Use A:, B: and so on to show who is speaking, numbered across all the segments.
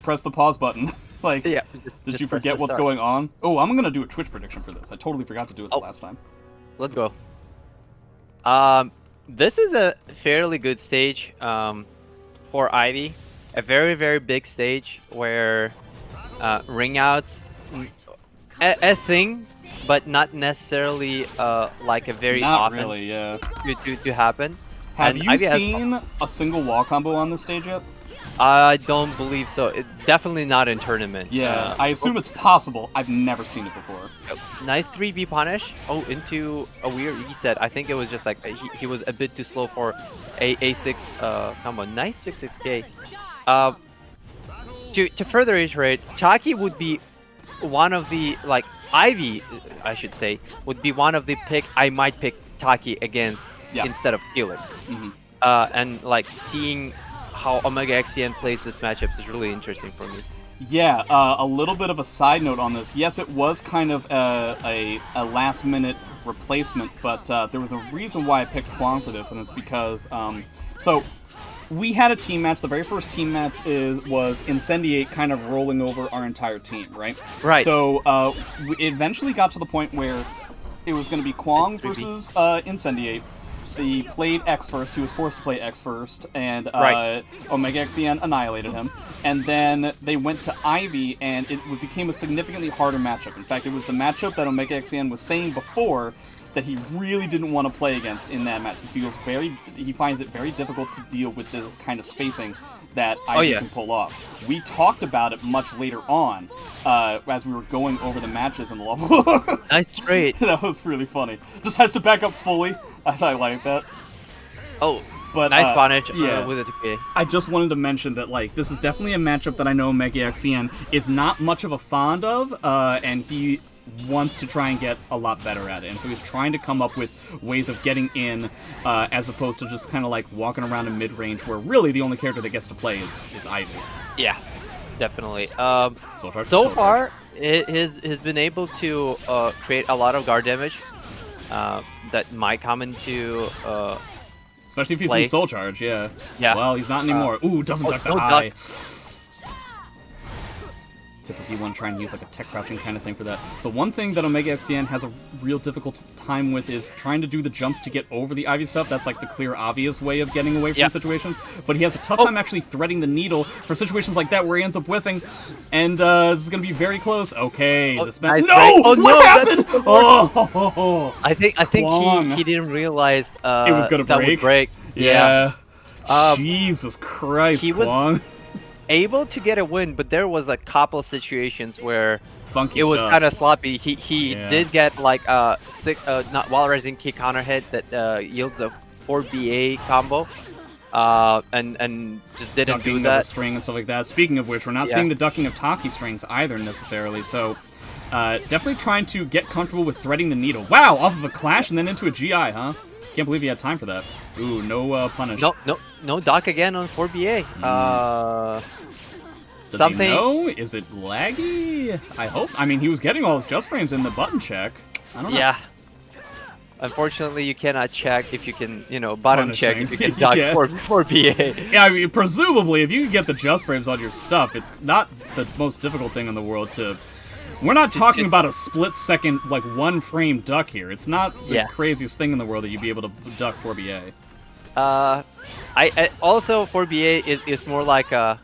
A: press the pause button. Like,
B: Yeah.
A: did you forget what's going on? Oh, I'm gonna do a Twitch prediction for this. I totally forgot to do it the last time.
B: Let's go. This is a fairly good stage for Ivy. A very, very big stage where ring outs a thing, but not necessarily like a very often
A: really, yeah.
B: to happen.
A: Have
B: And
A: you
B: Ivy
A: seen a single wall combo on this stage yet?
B: I don't believe so. Definitely not in tournament.
A: Yeah, I assume it's possible. I've never seen it before.
B: Nice 3B punish. Oh, into a weird reset. I think it was just like he was a bit too slow for A6 combo. Nice 6-6K. To further iterate, Taki would be one of the, like, Ivy, I should say, would be one of the pick I might pick Taki against instead of Killer. And like seeing how OmegaXCN plays this matchup is really interesting for me.
A: Yeah, a little bit of a side note on this. Yes, it was kind of a last-minute replacement, but there was a reason why I picked Kwang for this, and it's because, so we had a team match. The very first team match was Incendiate kind of rolling over our entire team, right?
B: Right.
A: So it eventually got to the point where it was going to be Kwang versus Incendiate. He played X first, he was forced to play X first, and OmegaXCN annihilated him. And then they went to Ivy, and it became a significantly harder matchup. In fact, it was the matchup that OmegaXCN was saying before that he really didn't want to play against in that match. He finds it very difficult to deal with the kind of spacing that Ivy can pull off. We talked about it much later on, as we were going over the matches in the level.
B: Nice trade.
A: That was really funny. Just has to back up fully. I like that.
B: Oh,
A: but
B: nice punish
A: with
B: it. Okay.
A: I just wanted to mention that, like, this is definitely a matchup that I know OmegaXCN is not much of a fond of, and he wants to try and get a lot better at it. And so he's trying to come up with ways of getting in, as opposed to just kind of like walking around in mid-range, where really the only character that gets to play is Ivy.
B: Yeah, definitely.
A: So
B: far, he's been able to create a lot of guard damage that might come into
A: especially if he's in Soul Charge, yeah. Well, he's not anymore. Ooh, doesn't duck that high. Typically one trying to use like a tech crouching kind of thing for that. So one thing that OmegaXCN has a real difficult time with is trying to do the jumps to get over the Ivy stuff. That's like the clear, obvious way of getting away from situations. But he has a tough time actually threading the needle for situations like that where he ends up whiffing. And this is going to be very close. Okay.
B: Nice
A: no!
B: Oh,
A: what
B: no!
A: happened? Oh!
B: I think he didn't realize
A: it was going to
B: that would break.
A: Yeah. Jesus Christ,
B: he was
A: Kwang.
B: Able to get a win, but there was a couple situations where
A: funky
B: it was
A: stuff.
B: kind of sloppy. He did get like a not while raising kick counter hit that yields a 4BA combo, and just didn't
A: ducking
B: do that.
A: Of a string and stuff like that. Speaking of which, we're not seeing the ducking of Taki strings either necessarily. So definitely trying to get comfortable with threading the needle. Wow, off of a clash and then into a GI, huh? Can't believe he had time for that. Ooh, no punish.
B: No dock again on 4BA.
A: Does
B: something.
A: He know? Is it laggy? I hope. I mean, he was getting all his just frames in the button check. I don't know.
B: Yeah. Unfortunately, you cannot check if you can, bottom
A: Punish
B: check
A: things.
B: if you can dock 4BA.
A: Yeah, I mean, presumably, if you can get the just frames on your stuff, it's not the most difficult thing in the world to... We're not talking about a split-second, like, one-frame duck here. It's not the craziest thing in the world that you'd be able to duck 4BA.
B: I also 4BA is more like a...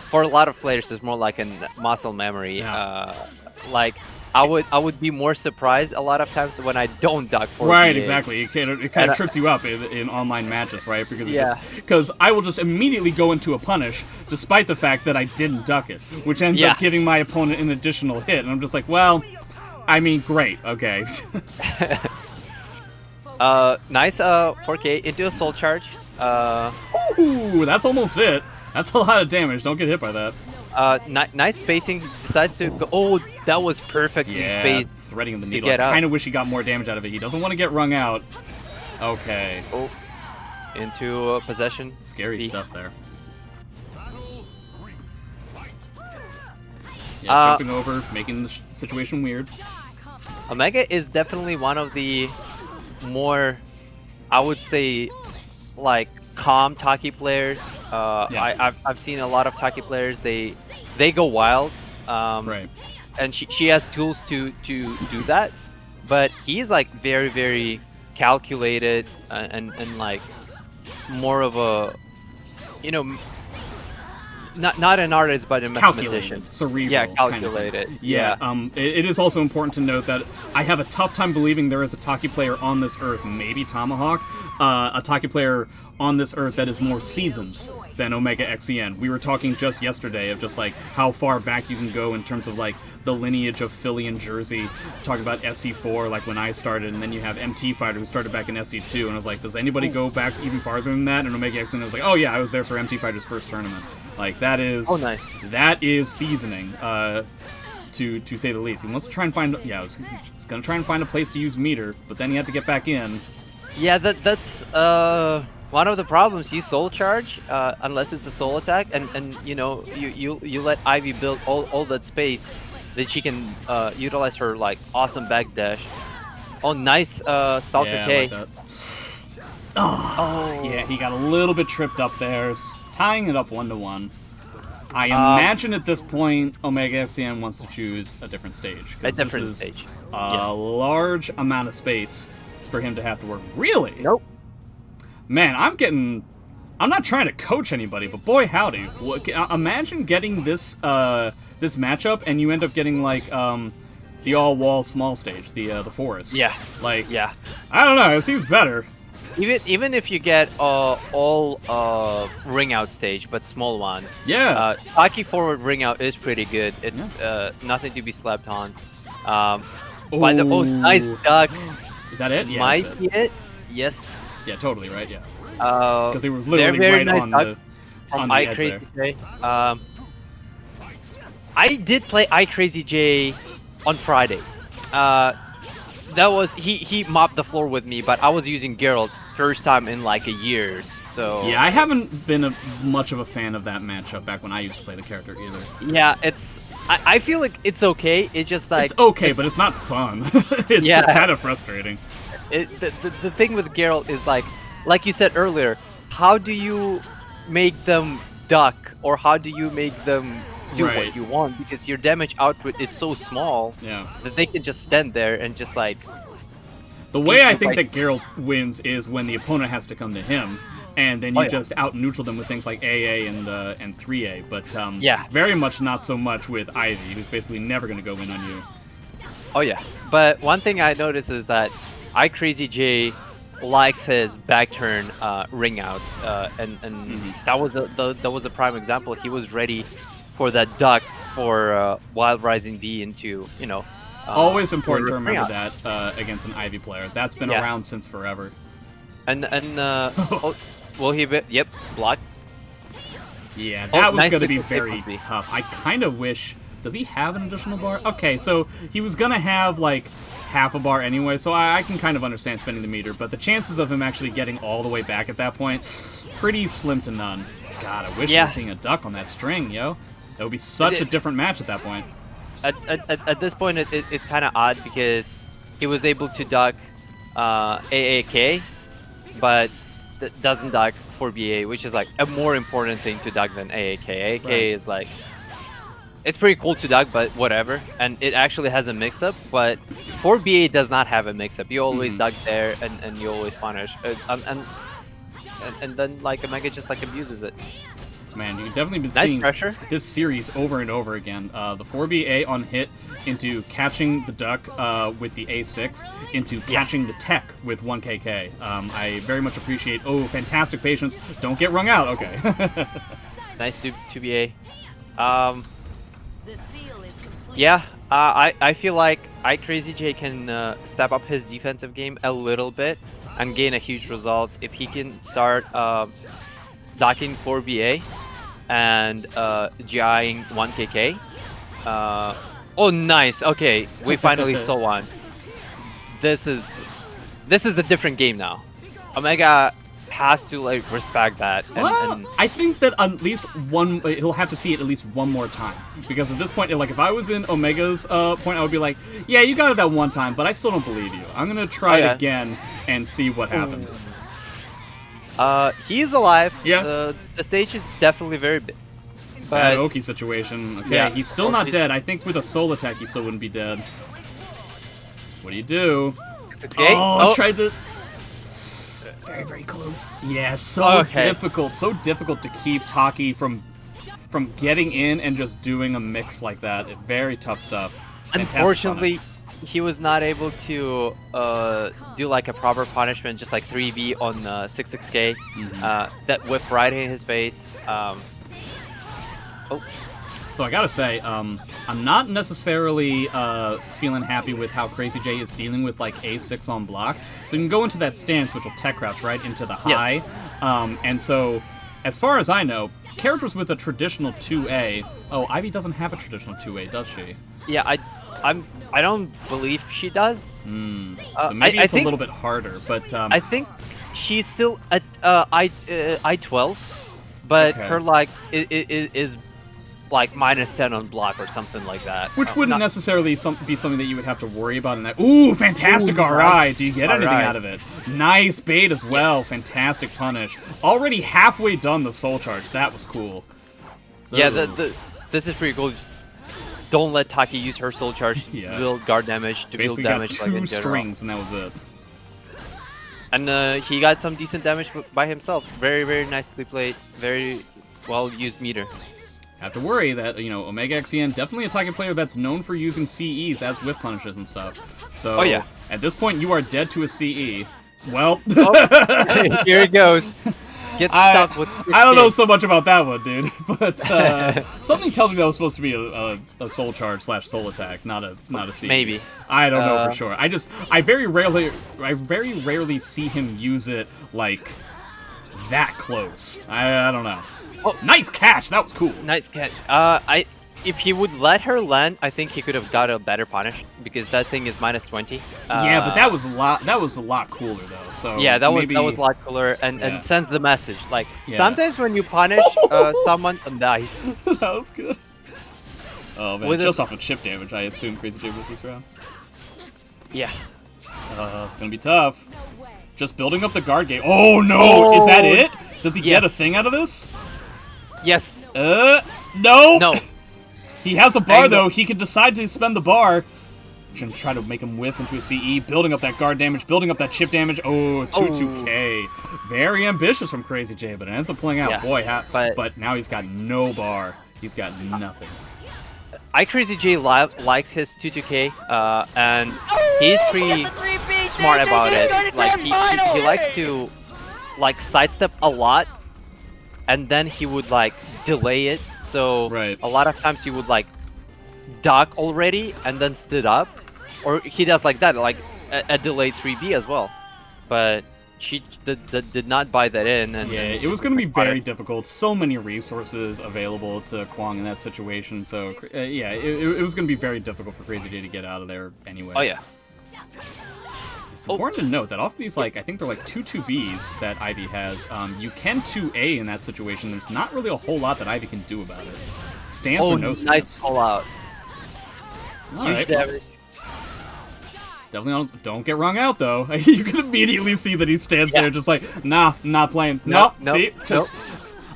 B: For a lot of players, it's more like a muscle memory.
A: Yeah.
B: Like, I would be more surprised a lot of times when I don't duck 4BA.
A: Right, exactly. It kind of trips you up in online matches, right? Because I will just immediately go into a punish, despite the fact that I didn't duck it, which ends up giving my opponent an additional hit, and I'm just like, well, I mean, great, okay.
B: Nice 4K into a soul charge.
A: Ooh, that's almost it. That's a lot of damage. Don't get hit by that.
B: Nice spacing. Decides to go. Oh, that was perfectly spaced.
A: Threading the needle. I kind of wish he got more damage out of it. He doesn't want to get wrung out. Okay.
B: Oh, into possession.
A: Scary stuff there. Yeah, jumping over, making the situation weird.
B: Omega is definitely one of the more, I would say, like calm Taki players. I've seen a lot of Taki players. They they go wild.
A: Right.
B: And she has tools to do that, but he's like very, very calculated and like more of a, you know, not an artist but a mathematician.
A: Cerebral.
B: Yeah, calculated.
A: Kind of yeah. It is also important to note that I have a tough time believing there is a Taki player on this earth, maybe Tomahawk, a Taki player on this earth that is more seasoned than OmegaXCN. We were talking just yesterday of just like how far back you can go in terms of like the lineage of Philly and Jersey. Talking about SC4, like when I started, and then you have MT Fighter who started back in SC2, and I was like, does anybody go back even farther than that? And OmegaXCN was like, oh yeah, I was there for MT Fighter's first tournament. Like that is
B: nice.
A: That is seasoning, to say the least. He wants to try and find he's gonna try and find a place to use meter, but then he had to get back in.
B: Yeah, that's one of the problems. You soul charge unless it's a soul attack, and you know you let Ivy build all that space that she can utilize her like awesome backdash. Oh, nice Stalker K.
A: Like that. Oh, yeah, he got a little bit tripped up there, tying it up 1-1. I imagine at this point OmegaXCN wants to choose a different stage.
B: A different
A: this is
B: stage.
A: A large amount of space for him to have to work. Really?
B: Nope.
A: Man, I'm not trying to coach anybody, but boy howdy. Imagine getting this this matchup and you end up getting like the all-wall small stage, the forest.
B: Yeah.
A: Like,
B: yeah.
A: I don't know, it seems better.
B: Even if you get all ring out stage, but small one.
A: Yeah.
B: Taki forward ring out is pretty good. It's nothing to be slept on. Nice duck.
A: Is that it? Yeah.
B: Might be it. Yes.
A: Yeah, totally right. Yeah. Because they were literally
B: very
A: right
B: nice
A: on
B: duck
A: the edge there.
B: CrazyJ. I did play CrazyJ on Friday. That was he mopped the floor with me, but I was using Geralt first time in like a years. So
A: yeah, I haven't been much of a fan of that matchup back when I used to play the character either.
B: Yeah, I feel like it's okay. It's just like
A: it's okay, but it's not fun. It's kind of frustrating.
B: The thing with Geralt is like you said earlier, how do you make them duck, or how do you make them do what you want? Because your damage output is so small that they can just stand there and just like...
A: The way I think that Geralt wins is when the opponent has to come to him, and then you just out-neutral them with things like AA and 3A, but very much not so much with Ivy, who's basically never going to go in on you.
B: Oh yeah, but one thing I noticed is that CrazyJ likes his back turn ring outs, and that was a prime example. He was ready for that duck for Wild Rising D into, you know.
A: Always important to remember that against an Ivy player. That's been around since forever.
B: And will he be? Yep, block.
A: Yeah, that was going to be very tough. I kind of wish. Does he have an additional bar? Okay, so he was going to have like half a bar anyway, so I can kind of understand spending the meter, but the chances of him actually getting all the way back at that point, pretty slim to none. God, I wish I was seeing a duck on that string, yo. That would be such a different match at that point.
B: At this point, it's kind of odd because he was able to duck AAK, but doesn't duck 4BA, which is like a more important thing to duck than AAK. AAK is like... It's pretty cool to duck, but whatever. And it actually has a mix-up, but 4BA does not have a mix-up. You always duck there, and you always punish. And then, like, Omega just, like, abuses it.
A: Man, you've definitely been seeing this series over and over again. The 4BA on hit into catching the duck with the A6 into catching the tech with 1KK. I very much appreciate... Oh, fantastic patience. Don't get wrung out. Okay.
B: Nice 2BA. Yeah, I feel like CrazyJ can step up his defensive game a little bit and gain a huge result if he can start docking 4BA and GIing 1KK. Oh, nice. Okay, we finally stole one. This is a different game now. Omega has to like respect that. And
A: I think that at least he'll have to see it at least one more time, because at this point, like if I was in Omega's point, I would be like, yeah, you got it that one time, but I still don't believe you. I'm gonna try it again and see what happens.
B: He's alive.
A: Yeah.
B: The stage is definitely very big. But
A: Oki situation. Okay,
B: yeah,
A: he's still not dead. I think with a soul attack, he still wouldn't be dead. What do you do?
B: 68?
A: Oh, tried to... Very, very close. Yeah, so difficult. So difficult to keep Taki from getting in and just doing a mix like that. Very tough stuff.
B: Unfortunately, he was not able to do like a proper punishment, just like 3v on 66K. That whip right in his face.
A: So I gotta say, I'm not necessarily feeling happy with how CrazyJ is dealing with like A6 on block. So you can go into that stance, which will tech crouch right into the high. Yes. And so, as far as I know, characters with a traditional 2A. Oh, Ivy doesn't have a traditional 2A, does she?
B: Yeah, I don't believe she does.
A: So maybe it's a little bit harder, but
B: I think she's still at I12, but her like is like -10 on block or something like that.
A: Which wouldn't necessarily be something that you would have to worry about in that. Ooh, fantastic RI! Do you get anything out of it? Nice bait as well. Fantastic punish. Already halfway done the soul charge. That was cool.
B: Yeah, this is pretty cool. Don't let Taki use her soul charge to build guard damage, to build damage like in general.
A: Basically got 2 strings and that was it.
B: And he got some decent damage by himself. Very, very nicely played. Very well used meter.
A: Have to worry that, you know, OmegaXCN, definitely a Taki player that's known for using CEs as whip punishes and stuff. So, at this point, you are dead to a CE. Well,
B: here it goes. Get stuck with
A: I don't know so much about that one, dude. But something tells me that was supposed to be a soul charge / soul attack, not a CE.
B: Maybe.
A: I don't know for sure. I very rarely see him use it like that close. I don't know. Oh, nice catch! That was cool.
B: Nice catch. If he would let her land, I think he could have got a better punish because that thing is -20.
A: Yeah, but that was a lot cooler though. So
B: yeah, that was a lot cooler and sends the message like sometimes when you punish someone, nice.
A: That was good. Oh man, just off of chip damage, I assume CrazyJ was this round.
B: Yeah.
A: It's gonna be tough. Just building up the guard game. Oh no! Is that it? Does he get a thing out of this?
B: Yes.
A: No.
B: No.
A: He has a bar though. He can decide to spend the bar. Gonna try to make him whiff into a CE, building up that guard damage, building up that chip damage. Oh, 2-2K. Very ambitious from CrazyJ, but it ends up playing out. Yeah. Boy, but now he's got no bar. He's got nothing.
B: CrazyJ likes his 2-2K, and he's pretty smart about it. Like he likes to like sidestep a lot, and then he would like delay it. So a lot of times he would like duck already and then stood up, or he does like that, like a delayed 3B as well. But she did not buy that in. And,
A: yeah, it was going to be very difficult. So many resources available to Kwong in that situation. So yeah, it was going to be very difficult for CrazyJ to get out of there anyway.
B: Oh yeah.
A: It's important to note that off of these, like, I think they're like 2-2Bs that Ivy has, you can 2A in that situation. There's not really a whole lot that Ivy can do about it. Stance or no stance.
B: Nice pull out.
A: Huge damage. Definitely don't get wrung out, though. You can immediately see that he stands there just like, nah, not playing. Nope, see?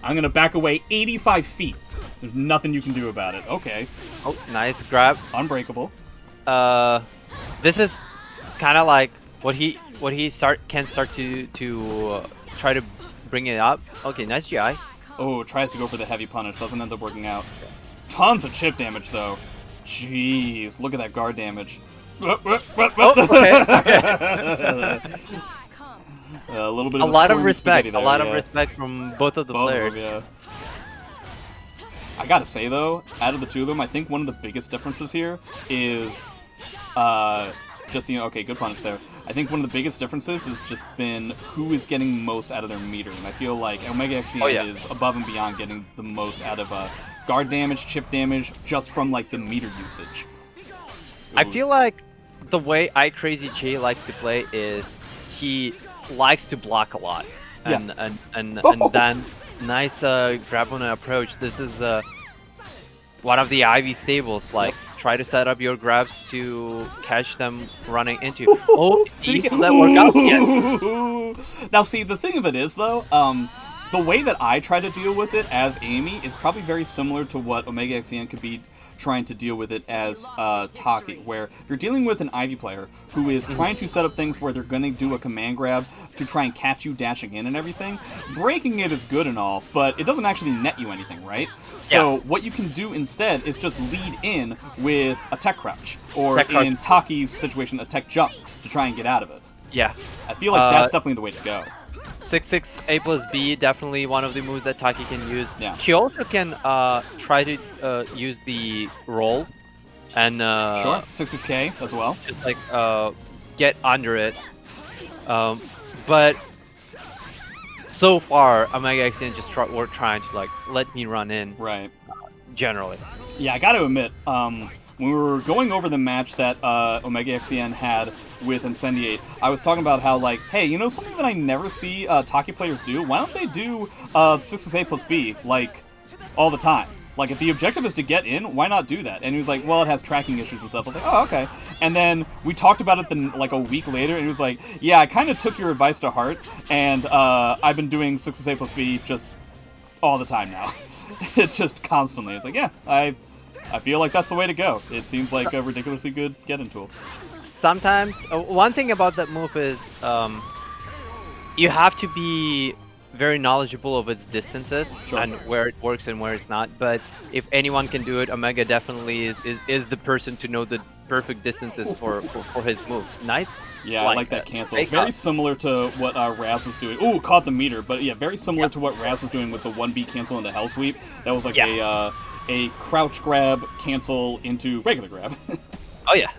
A: I'm going to back away 85 feet. There's nothing you can do about it. Okay.
B: Oh, nice grab.
A: Unbreakable.
B: This is kind of like what he can start to try to bring it up. Okay, nice GI.
A: Oh, tries to go for the heavy punish, doesn't end up working out. Tons of chip damage though. Jeez, look at that guard damage.
B: Okay.
A: A little bit.
B: A lot of respect. A lot of respect from both of the players.
A: Them, I gotta say though, out of the two of them, I think one of the biggest differences here is just okay, good punish there. I think one of the biggest differences has just been who is getting most out of their meter, and I feel like OmegaXCN is above and beyond getting the most out of guard damage, chip damage, just from like the meter usage.
B: I feel like the way CrazyJ likes to play is he likes to block a lot, and then nice grab on an approach. This is one of the Ivy stables, like. Try to set up your grabs to catch them running into you. Oh, see, that work out yet?
A: Now, see, the thing of it is, though, the way that I try to deal with it as Amy is probably very similar to what OmegaXCN could be trying to deal with it as Taki, where you're dealing with an Ivy player who is trying to set up things where they're going to do a command grab to try and catch you dashing in and everything. Breaking it is good and all, but it doesn't actually net you anything, right? So what you can do instead is just lead in with a tech crouch, or in Taki's situation, a tech jump to try and get out of it.
B: Yeah.
A: I feel like that's definitely the way to go.
B: 6-6 A plus B, definitely one of the moves that Taki can use.
A: Yeah.
B: She also can try to use the roll and
A: sure, 6-6K as well.
B: Just like get under it. But so far, OmegaXCN just were trying to like let me run in.
A: Right.
B: Generally.
A: Yeah, I got to admit, when we were going over the match that OmegaXCN had with Incendiate, I was talking about how, like, hey, you know something that I never see Taki players do? Why don't they do 6-6A plus B, like, all the time? Like, if the objective is to get in, why not do that? And he was like, well, it has tracking issues and stuff. I was like, oh, okay. And then we talked about it then, like, a week later, and he was like, yeah, I kind of took your advice to heart, and I've been doing 6-6A plus B just all the time now. It's just constantly. It's like, yeah, I feel like that's the way to go. It seems like a ridiculously good get-in tool.
B: Sometimes, one thing about that move is you have to be very knowledgeable of its distances and where it works and where it's not. But if anyone can do it, Omega definitely is the person to know the perfect distances for his moves. Nice.
A: Yeah, I like that cancel. Very similar to what Raz was doing. Ooh, caught the meter. But yeah, very similar to what Raz was doing with the 1B cancel and the Hell Sweep. That was like a crouch grab cancel into regular grab.
B: Oh yeah.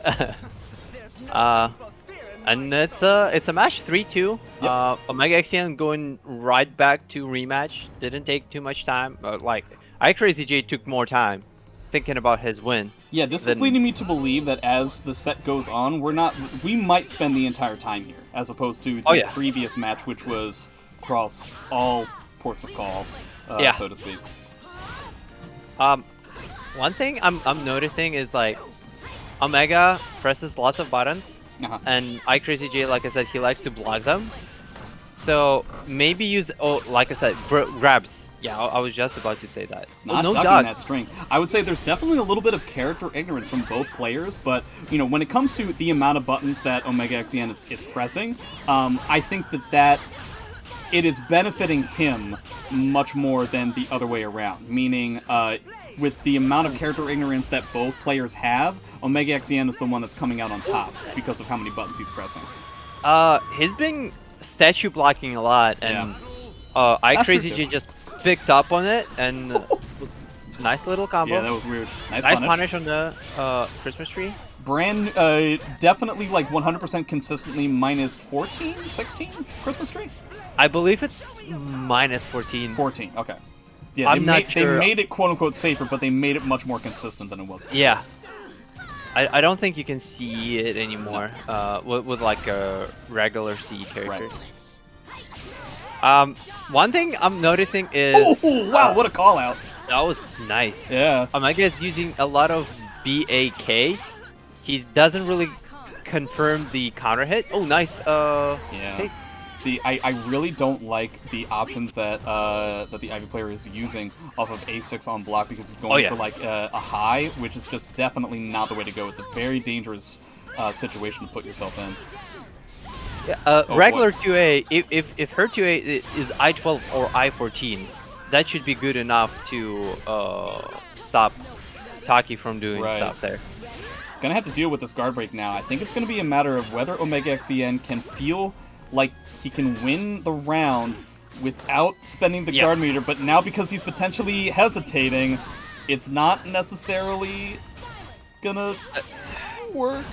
B: And it's a match 3-2. Yep. OmegaXCN going right back to rematch. Didn't take too much time. Like CrazyJ took more time thinking about his win.
A: Yeah, this is leading me to believe that as the set goes on, we might spend the entire time here, as opposed to the previous match, which was across all ports of call, so to speak.
B: One thing I'm noticing is like Omega presses lots of buttons, and CrazyJ, like I said, he likes to block them. So maybe use like I said, grabs. Yeah, I was just about to say that.
A: Not ducking that string. I would say there's definitely a little bit of character ignorance from both players, but you know, when it comes to the amount of buttons that OmegaXCN is pressing, I think that it is benefiting him much more than the other way around. Meaning, with the amount of character ignorance that both players have, OmegaXCN is the one that's coming out on top because of how many buttons he's pressing.
B: He's been statue blocking a lot, and CrazyJ just picked up on it, and nice little combo.
A: Yeah, that was weird. Nice
B: punish on the Christmas tree.
A: Brand definitely like 100% consistently minus 14, 16 Christmas tree?
B: I believe it's minus 14.
A: 14, okay. Yeah, they made it quote-unquote safer, but they made it much more consistent than it was before.
B: Yeah. I don't think you can see it anymore with like a regular C characters.
A: Right.
B: One thing I'm noticing is...
A: Oh, wow, what a call-out.
B: That was nice.
A: Yeah.
B: Omega is using a lot of BAK. He doesn't really confirm the counter hit. Oh, nice.
A: Yeah.
B: Hey.
A: See, I really don't like the options that that the Ivy player is using off of A6 on block, because it's going for like a high, which is just definitely not the way to go. It's a very dangerous situation to put yourself in.
B: Yeah, regular 2A, if her 2A is I12 or I14, that should be good enough to stop Taki from doing stuff there.
A: It's going to have to deal with this guard break now. I think it's going to be a matter of whether OmegaXCN can feel like he can win the round without spending the guard meter, but now because he's potentially hesitating, it's not necessarily gonna work.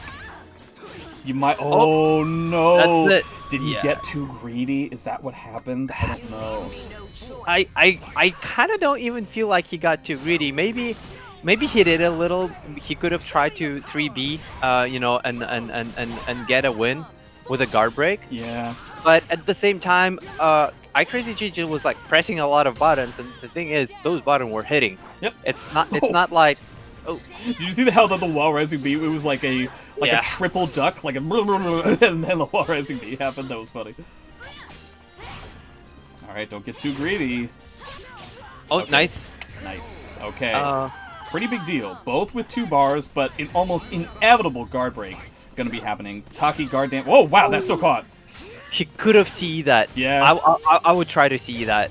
A: You might... Oh, no!
B: That's it.
A: Did he get too greedy? Is that what happened? I don't know.
B: I kind of don't even feel like he got too greedy. Maybe he did a little. He could have tried to 3B, you know, and get a win with a guard break.
A: Yeah.
B: But at the same time, CrazyJ was like pressing a lot of buttons, and the thing is, those buttons were hitting.
A: Yep.
B: It's not like. Oh.
A: Did you see how the wall rising B? It was like a triple duck, like a and then the wall rising B happened. That was funny. All Alright, don't get too greedy.
B: Oh,
A: Okay.
B: nice.
A: Nice. Okay. Pretty big deal. Both with 2 bars, but an almost inevitable guard break gonna be happening. Taki guard dam. Whoa, wow, that still caught.
B: He could have seen that.
A: Yeah.
B: I would try to see that.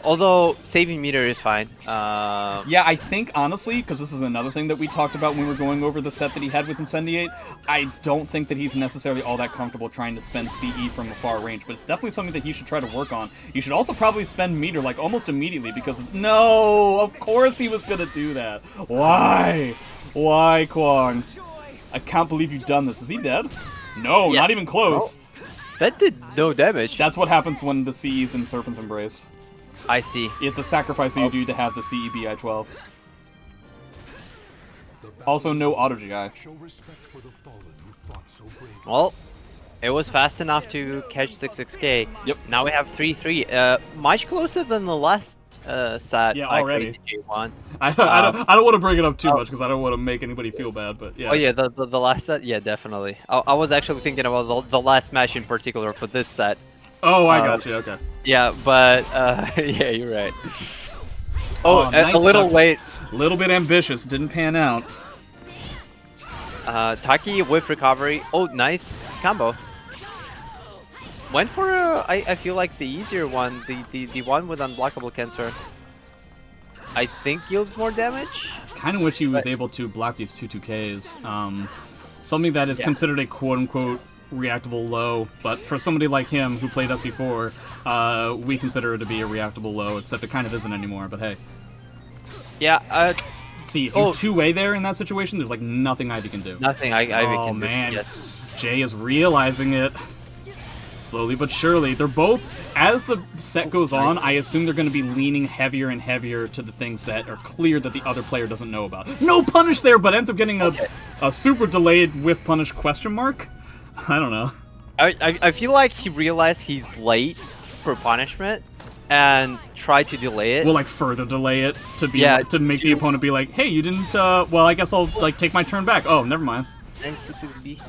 B: Although saving meter is fine.
A: Yeah, I think, honestly, because this is another thing that we talked about when we were going over the set that he had with Incendiate, I don't think that he's necessarily all that comfortable trying to spend CE from a far range, but it's definitely something that he should try to work on. You should also probably spend meter, like, almost immediately, because, no, of course he was gonna do that. Why? Why, Kwong? I can't believe you've done this. Is he dead? No,
B: Yeah.
A: not even close.
B: Oh, that did no damage.
A: That's what happens when the CE's in Serpent's Embrace.
B: I see.
A: It's a sacrifice that you do to have the CEBI 12. Also, no auto GI.
B: Well, it was fast enough to catch 66K.
A: Yep.
B: Now we have 3-3. Much closer than the last set.
A: Yeah, already.
B: CrazyJ won.
A: I don't want to bring it up too much because I don't want to make anybody feel bad, but yeah.
B: Oh yeah, the last set, yeah, definitely. I was actually thinking about the last match in particular for this set.
A: Oh, I got you. Okay.
B: Yeah, but yeah, you're right. Oh,
A: nice
B: a little
A: tuck.
B: late.
A: A little bit ambitious. Didn't pan out.
B: Taki with recovery. Oh, nice combo. Went for I feel like the easier one, the one with unblockable cancer. I think yields more damage.
A: Kind of wish he was able to block these 2-2Ks. Something that is considered a quote-unquote reactable low, but for somebody like him who played SC4, we consider it to be a reactable low, except it kind of isn't anymore, but hey.
B: Yeah,
A: See, if you two-way there in that situation, there's like nothing Ivy can do.
B: Nothing Ivy can do.
A: Man,
B: Yes.
A: Jay is realizing it. Slowly but surely. They're both, as the set goes on, I assume they're going to be leaning heavier and heavier to the things that are clear that the other player doesn't know about. No punish there, but ends up getting a super delayed whiff punish question mark? I don't know.
B: I feel like he realized he's late for punishment and tried to delay it.
A: We'll like further delay it to be to make the opponent be like, hey, you didn't, well, I guess I'll like take my turn back. Oh, never mind.
B: 966B.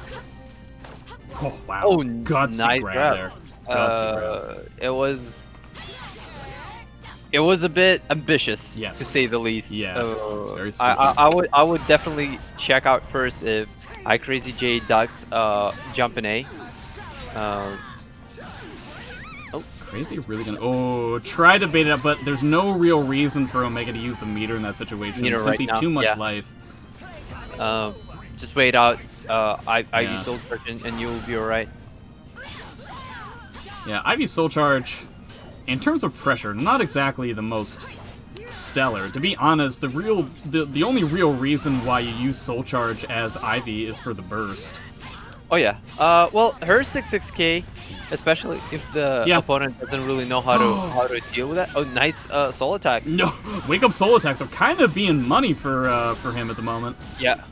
A: Oh, wow.
B: Oh,
A: Gutsy
B: nice
A: grab there. Gutsy grab.
B: It was a bit ambitious,
A: Yes.
B: to say the least.
A: Yeah. Very spooky.
B: I would definitely check out first if CrazyJ ducks jump in A.
A: Crazy really gonna... Oh, try to bait it up, but there's no real reason for Omega to use the meter in that situation.
B: Meter
A: It's
B: right
A: simply
B: now,
A: too much
B: yeah.
A: life.
B: Just wait out. Ivy Soul Charge and you'll be alright.
A: Yeah, Ivy Soul Charge, in terms of pressure, not exactly the most stellar. To be honest, the only real reason why you use Soul Charge as Ivy is for the burst.
B: Oh yeah. Well, her 66K, especially if the opponent doesn't really know how to deal with that. Oh, nice soul attack.
A: No, wake up soul attacks are kind of being money for him at the moment.
B: Yeah.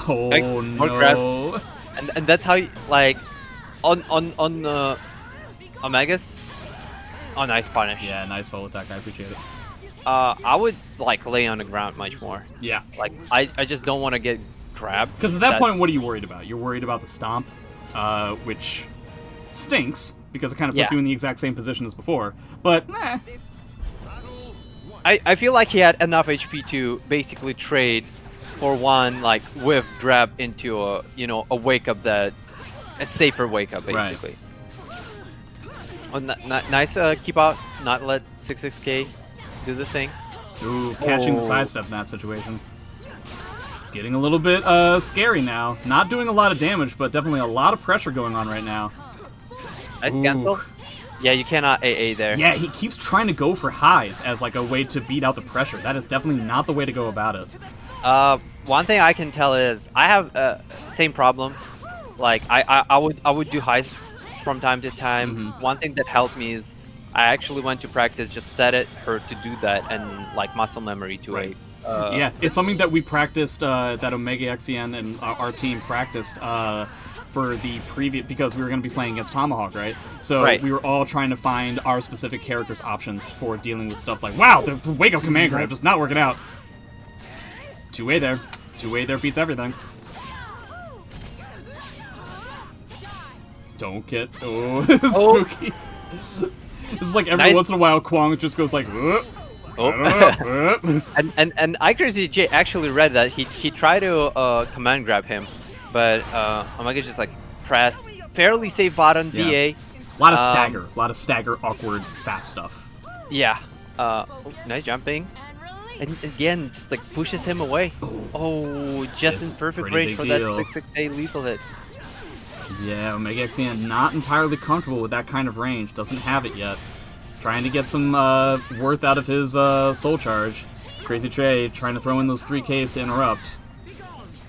A: Oh
B: Like,
A: no.
B: And that's how like on Omegas. Oh, nice punish.
A: Yeah, nice soul attack. I appreciate it.
B: I would like lay on the ground much more.
A: Yeah.
B: Like I just don't want to get grabbed.
A: Because at that point, what are you worried about? You're worried about the stomp, which stinks because it kind of puts you in the exact same position as before. But
B: I feel like he had enough HP to basically trade for one like whiff grab into a a wake up a safer wake up basically. Right. Oh, nice keep out, not let 66K do the thing.
A: Ooh, catching the sidestep in that situation. Getting a little bit scary now. Not doing a lot of damage, but definitely a lot of pressure going on right now.
B: Nice cancel. Yeah, you cannot AA there.
A: Yeah, he keeps trying to go for highs as like a way to beat out the pressure. That is definitely not the way to go about it.
B: One thing I can tell is I have same problem. Like I would do highs from time to time. One thing that helped me is I actually went to practice, just set her to do that, and like muscle memory to it.
A: Yeah, it's something that we practiced, that OmegaXCN and our team practiced for the previous, because we were going to be playing against Tomahawk, right? So we were all trying to find our specific characters' options for dealing with stuff like, wow, the wake-up command grab just not working out. Two-way there. Two-way there beats everything. Don't get... Oh, spooky. This is like every once in a while, Kwong just goes like,
B: Oh.
A: I don't know.
B: and CrazyJ actually read that. He tried to command grab him, but Omega just like pressed fairly safe bottom DA.
A: A lot of stagger, awkward, fast stuff.
B: Yeah. Nice jumping. And again, just like pushes him away. Oh, just in perfect range for that 668 lethal hit.
A: Yeah, OmegaXCN not entirely comfortable with that kind of range. Doesn't have it yet. Trying to get some worth out of his soul charge. CrazyJ trying to throw in those 3Ks to interrupt.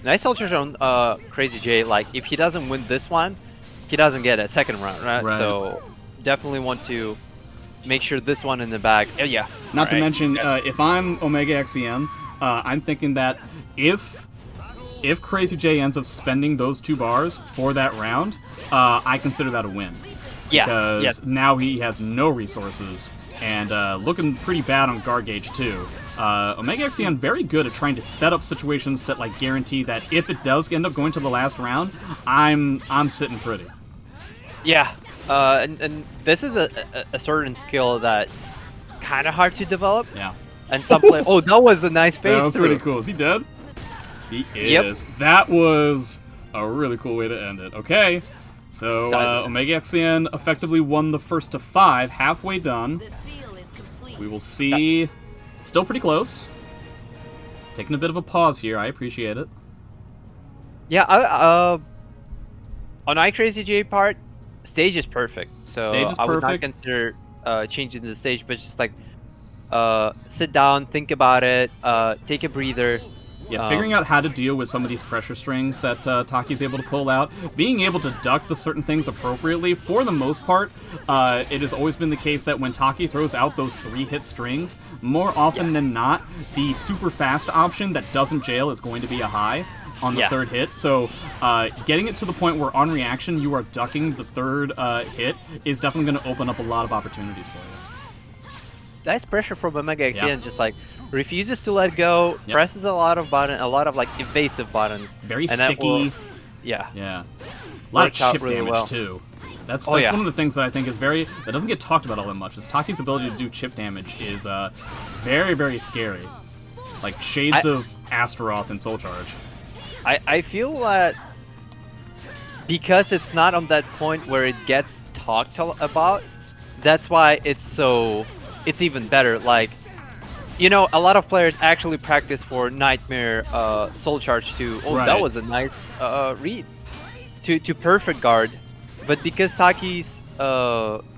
B: Nice soul charge on CrazyJ. Like, if he doesn't win this one, he doesn't get a second round, right? So definitely want to make sure this one in the bag. Oh, yeah.
A: Not to mention, if I'm OmegaXCN, I'm thinking that if CrazyJ ends up spending those 2 bars for that round, I consider that a win.
B: Yeah.
A: Because now he has no resources, and looking pretty bad on guard gauge too. OmegaXCN very good at trying to set up situations that like guarantee that if it does end up going to the last round, I'm sitting pretty.
B: Yeah. And this is a certain skill that kind of hard to develop.
A: Yeah.
B: And some play. Oh, that was a nice face.
A: That was pretty cool. Is he dead? He is. Yep. That was a really cool way to end it. Okay. So, OmegaXCN effectively won the first to 5, halfway done. We will see. Still pretty close. Taking a bit of a pause here. I appreciate it.
B: Yeah, on CrazyJ part, stage is perfect. So I would not consider changing the stage, but just like sit down, think about it, take a breather.
A: Yeah, figuring out how to deal with some of these pressure strings that Taki's able to pull out, being able to duck the certain things appropriately. For the most part, it has always been the case that when Taki throws out those 3-hit strings, more often than not, the super fast option that doesn't jail is going to be a high on the 3rd hit. So getting it to the point where on reaction you are ducking the 3rd hit is definitely going to open up a lot of opportunities for you.
B: Nice pressure from OmegaXCN, just like refuses to let go, presses a lot of like evasive buttons.
A: Very sticky.
B: Yeah.
A: A lot of chip damage too. That's one of the things that I think is that doesn't get talked about all that much. Is Taki's ability to do chip damage is very, very scary. Like shades of Astaroth and Soul Charge.
B: I feel that because it's not on that point where it gets talked about, that's why it's even better. Like, you know, a lot of players actually practice for Nightmare Soul Charge too. Oh, that was a nice read to perfect guard. But because Taki's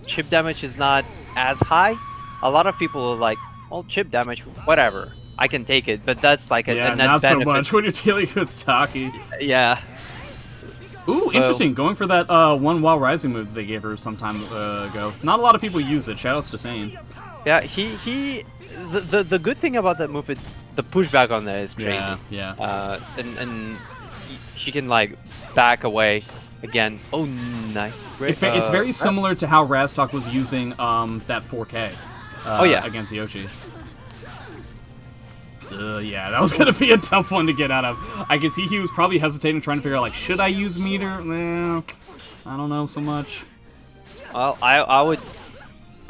B: chip damage is not as high, a lot of people are like, well, chip damage, whatever, I can take it. But that's like a net
A: not
B: benefit.
A: so much when you're dealing with Taki.
B: Yeah.
A: Ooh, interesting. Going for that one while rising move they gave her some time ago. Not a lot of people use it. Shoutouts to Sane.
B: Yeah, the good thing about that move is the pushback on that is crazy.
A: Yeah.
B: And she can like back away again. Oh, nice.
A: It's very similar to how Raztok was using that 4K. Against Yoshi. Yeah, that was gonna be a tough one to get out of. I can see he was probably hesitating, trying to figure out like, should I use meter? I don't know so much.
B: Well,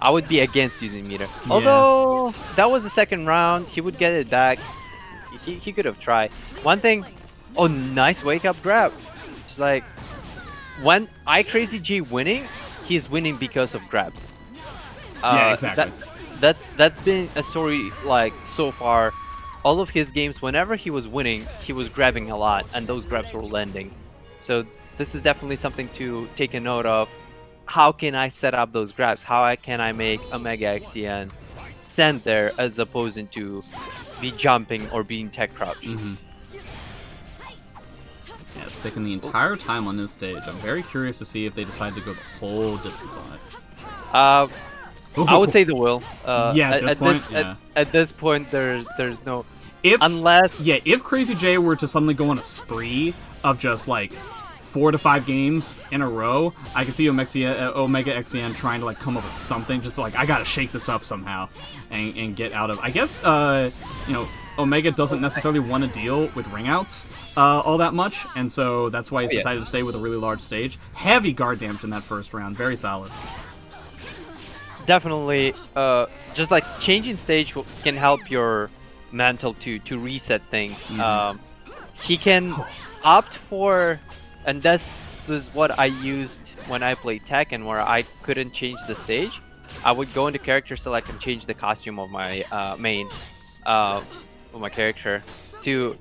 B: I would be against using meter. Yeah. Although that was the 2nd round, he would get it back. He could have tried. One thing, nice wake up grab. It's like when CrazyJ winning, he's winning because of grabs.
A: Yeah, exactly.
B: That's been a story like so far. All of his games, whenever he was winning, he was grabbing a lot, and those grabs were landing. So this is definitely something to take a note of. How can I set up those grabs? How can I make OmegaXCN stand there as opposed to be jumping or being tech crouch?
A: Yeah, sticking the entire time on this stage. I'm very curious to see if they decide to go the whole distance on it.
B: I would say they will.
A: At
B: this point, there's no...
A: If CrazyJ were to suddenly go on a spree of just like 4 to 5 games in a row, I could see OmegaXCN trying to like come up with something, just like, I gotta shake this up somehow and get out of. I guess Omega doesn't necessarily want to deal with ringouts all that much, and so that's why he's decided to stay with a really large stage. Heavy guard damage in that 1st round, very solid.
B: definitely, just like changing stage can help your mantle to reset things. He can opt for, and this is what I used when I played Tekken, where I couldn't change the stage. I would go into character select and change the costume of my main, of my character, to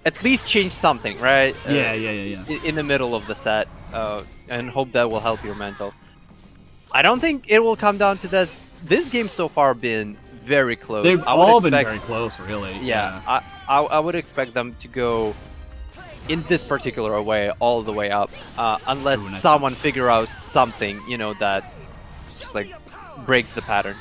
B: at least change something, right?
A: Yeah.
B: In the middle of the set, and hope that will help your mental. I don't think it will come down to this. This game so far been very close.
A: They've all been very close, really.
B: Yeah, I would expect them to go in this particular way all the way up, unless someone figure out something, you know, that just like breaks the pattern.